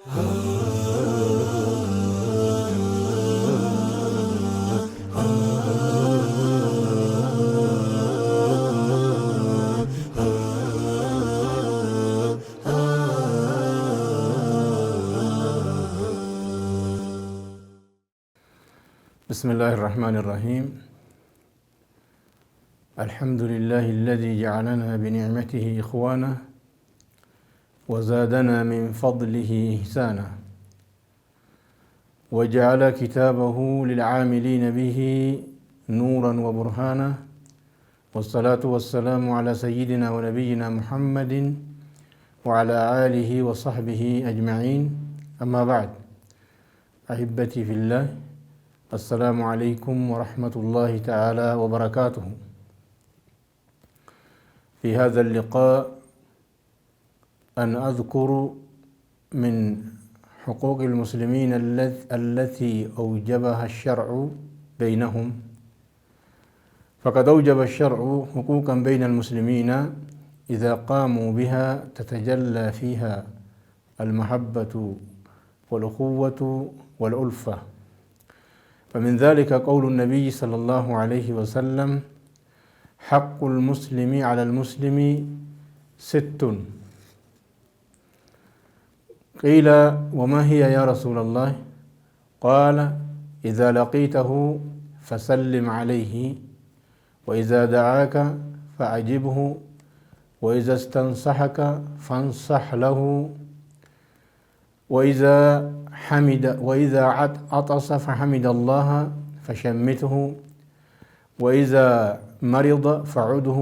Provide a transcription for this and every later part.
بسم الله الرحمن الرحيم. الحمد لله الذي جعلنا بنعمته إخوانا وزادنا من فضله إحسانا وجعل كتابه للعاملين به نورا وبرهانا، والصلاة والسلام على سيدنا ونبينا محمد وعلى آله وصحبه أجمعين. أما بعد، أحبتي في الله، السلام عليكم ورحمة الله تعالى وبركاته. في هذا اللقاء أن أذكر من حقوق المسلمين التي أوجبها الشرع بينهم. فقد أوجب الشرع حقوقا بين المسلمين إذا قاموا بها تتجلى فيها المحبة والأخوة والألفة. فمن ذلك قول النبي صلى الله عليه وسلم: حق المسلم على المسلم 6. قيل: وما هي يا رسول الله؟ قال: إذا لقيته فسلم عليه، وإذا دعاك فأجبه، وإذا استنصحك فانصح له، وإذا عطس فحمد الله فشمته، وإذا مرض فعده،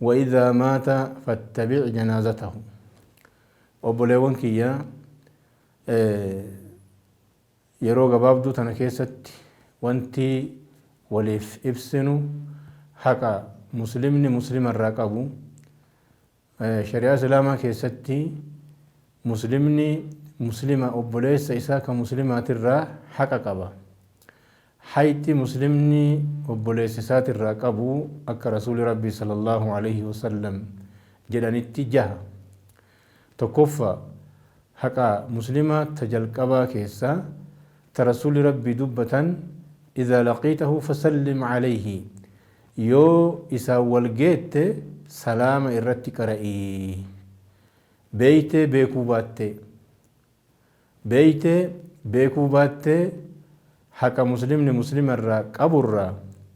وإذا مات فاتبع جنازته. وبلغون كيا yeroo gabaabduu tana keessatti wanti waliif ibsinu haqa muslimni muslima irraa qabu. Shari'aa islaamaa keessatti muslimni muslima obboleessa isaa ka muslimaatirraa haqa qaba. Hayti muslimni obboleessa isaatirraa qabu akka rasuuli rabbii sallallahu alaihi wasallam jedhanitti 6. Tokkoffaa haqa muslima tajalqabaa keessa ta rasuuli rabbii dubbatan: إذا لقيته فسلم عليه، yoo isaa walgeette salaama irratti qara'i. Beeyte beekuu baatte haqa muslimni muslima irraa qaburraa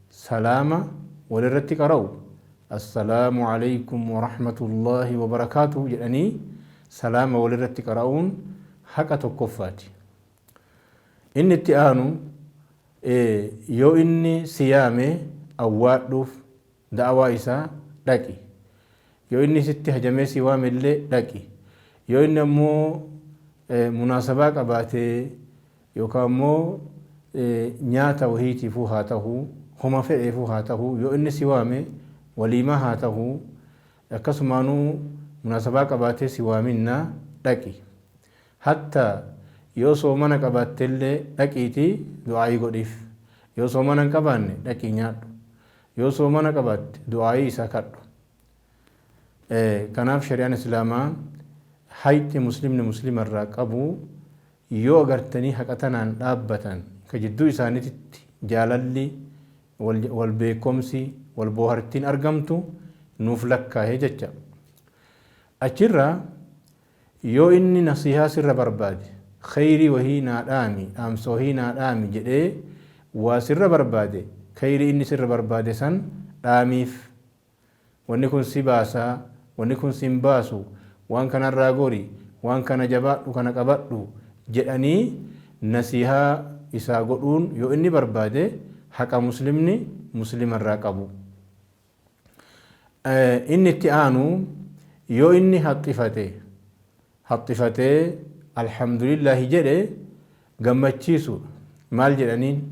salaama walirratti qara'u. Assalaamu alaykum wa rahmatullahi wa barakaatuhu jedhanii salaama walirratti qara'uun haqa tokkoffaati. Inni itti aanu yoo inni siyaame awwaadhuuf da'awaa isaa dhaqi. Yoo inni sitti hajamee si waamellee dhaqi. Yoo inni ammoo munaasabaa qabaatee yookaan ammoo nyaata wahiitiifuu haa ta'uu, homa fedheefuu haa ta'uu, yoo inni si waame waliimaa haa ta'uu, akkasumaanuu munaasabaa qabaatee si waaminnaa dhaqi. Hatta yoo soomana qabaattellee dhaqiitii du'aayii godhiif. Yoo soomana hin qabaanne dhaqii nyaadhu. Yoo soomana qabaatte du'aayii isaa kadhu. Kanaaf shari'aan islaamaa hayti muslimni muslima irraa qabu yoo agartanii haqa tanaan dhaabbatan ka jidduu isaaniitti jaalalli, wal beekomsi, wal boohartiin argamtu nuuf lakkaa'ee jecha. Achirraa yoo inni nasihaa sirra barbaade, khayrii wahii naa dhaami, dhaamsa wahii naa dhaami jedhee waa sirra barbaade, khayrii inni sirra barbaade san dhaamiif. Wanni kun si baasaa, wanni kun si hin baasu, waan kanarraa gori, waan kana jabaadhu, kana qabadhu jedhanii nasihaa isaa godhuun yoo inni barbaade haqa muslimni muslima irraa qabu. Inni itti aanu yoo inni haxxifatee alhamdulillahi jedhe gammachiisu. Maal jedhaniin?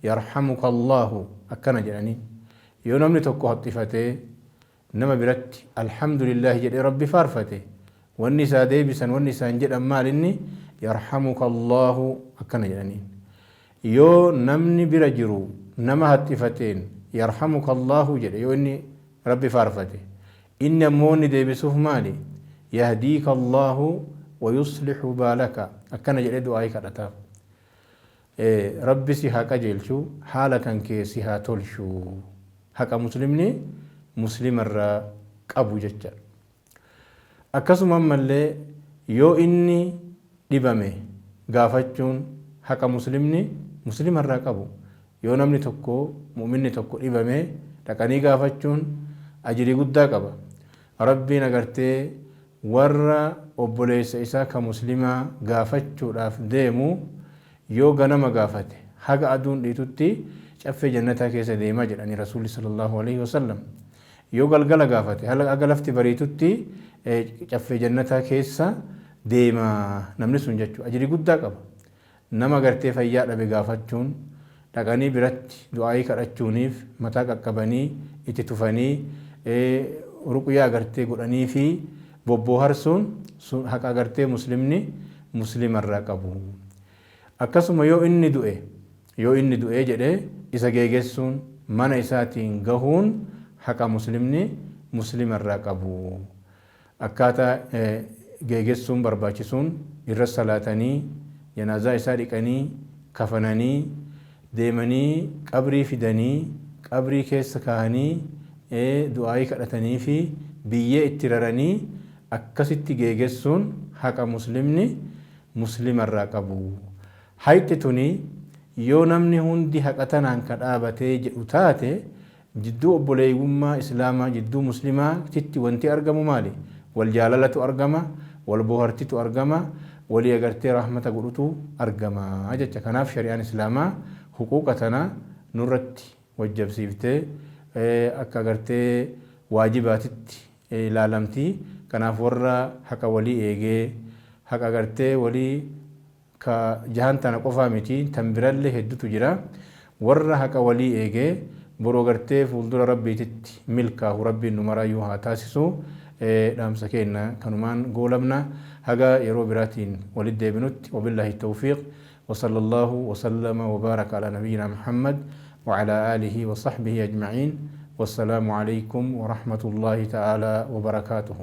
yarhamuka Allahu akkana jedhaniin. Yoo namni tokko haxxifatee nama biratti alhamdulillahi jedhe rabbi faarfate, wanni isaa deebisan, wanni isaan jedhan maal inni? yarhamuka Allahu akkana jedhaniin. Yoo namni bira jiru nama haxxifateen yarhamuka Allahu jedhe, yoo inni rabbi faarfate, inni ammoo inni deebisuuf maali? yahdiika Allahu ويصلح بالك أكن جلد دعائك أتا ربي سيها كجلشو حالك أنك سيها تلشو حق مسلمني مسلم الرا أبو ججر أكسم ملي يو إني دبمي غافتشون حق مسلمني مسلم الرا أبو يو نمني تكو مؤمني تكو دبمي لكني غافتشون أجري قد قبا ربي نغرتي ورّا أبوليس إساء كمسلمة غافتشو راف ديمو يو غنم غافته حق أدون لتوتي شاف جنتها كيسة ديما جراني رسول صلى الله عليه وسلم يو غلغل غافته هل أغلفت بريتوتي شاف جنتها كيسة ديما نمني سنجتشو أجري قد قبا نما غرتي فيا ربي غافتشون لغاني برات دعائي كراتشونيف متاك أكباني اتتفاني رقيا غرتي قراني في بوبو هرسون حق غرتي مسلمني مسلم الراقبو akkasuma yoo inni du'e jedhe isa geegessuun mana isaatiin gahuun haqa muslimni muslima irraa qabu akkaataa geegessuun barbaachisuun irra salaatanii janaazaa isaa dhiqanii kafananii deemanii qabrii fidanii qabrii keessa kaahanii du'aayii kadhatanii fi biyyee itti raranii akkasitti geegessuun haqa muslimni muslima irraa qabu hayti tuni yoo namni hundi haqatanaan kadhaabatee jedhu taate jidduu obboleeyyummaa islaamaa jidduu muslimaa titti wanti argamu maali wal jaalalatu argama wal bohartitu argama walii agartee rahmata godhutu argama jecha kanaaf shari'aan islaamaa huquuqa tana nurratti wajjabsiiftee akka agartee waajibaatitti ilaalamtii kanaaf warra haqa walii eegee haqa agartee walii ka jahantana qofa miti tambiralle heddutu jira warra haqa walii eegee boroo gartee fuuldura rabbiititti milkaahu rabbiin nu marayyuu haa taasisu dhaamsa keenna kanumaan goolamna haga yeroo biraatiin walitti deebinutti wabillaahi tawfiiq وصلى الله وسلم وبارك على نبينا محمد وعلى آله وصحبه أجمعين والسلام عليكم ورحمة الله تعالى وبركاته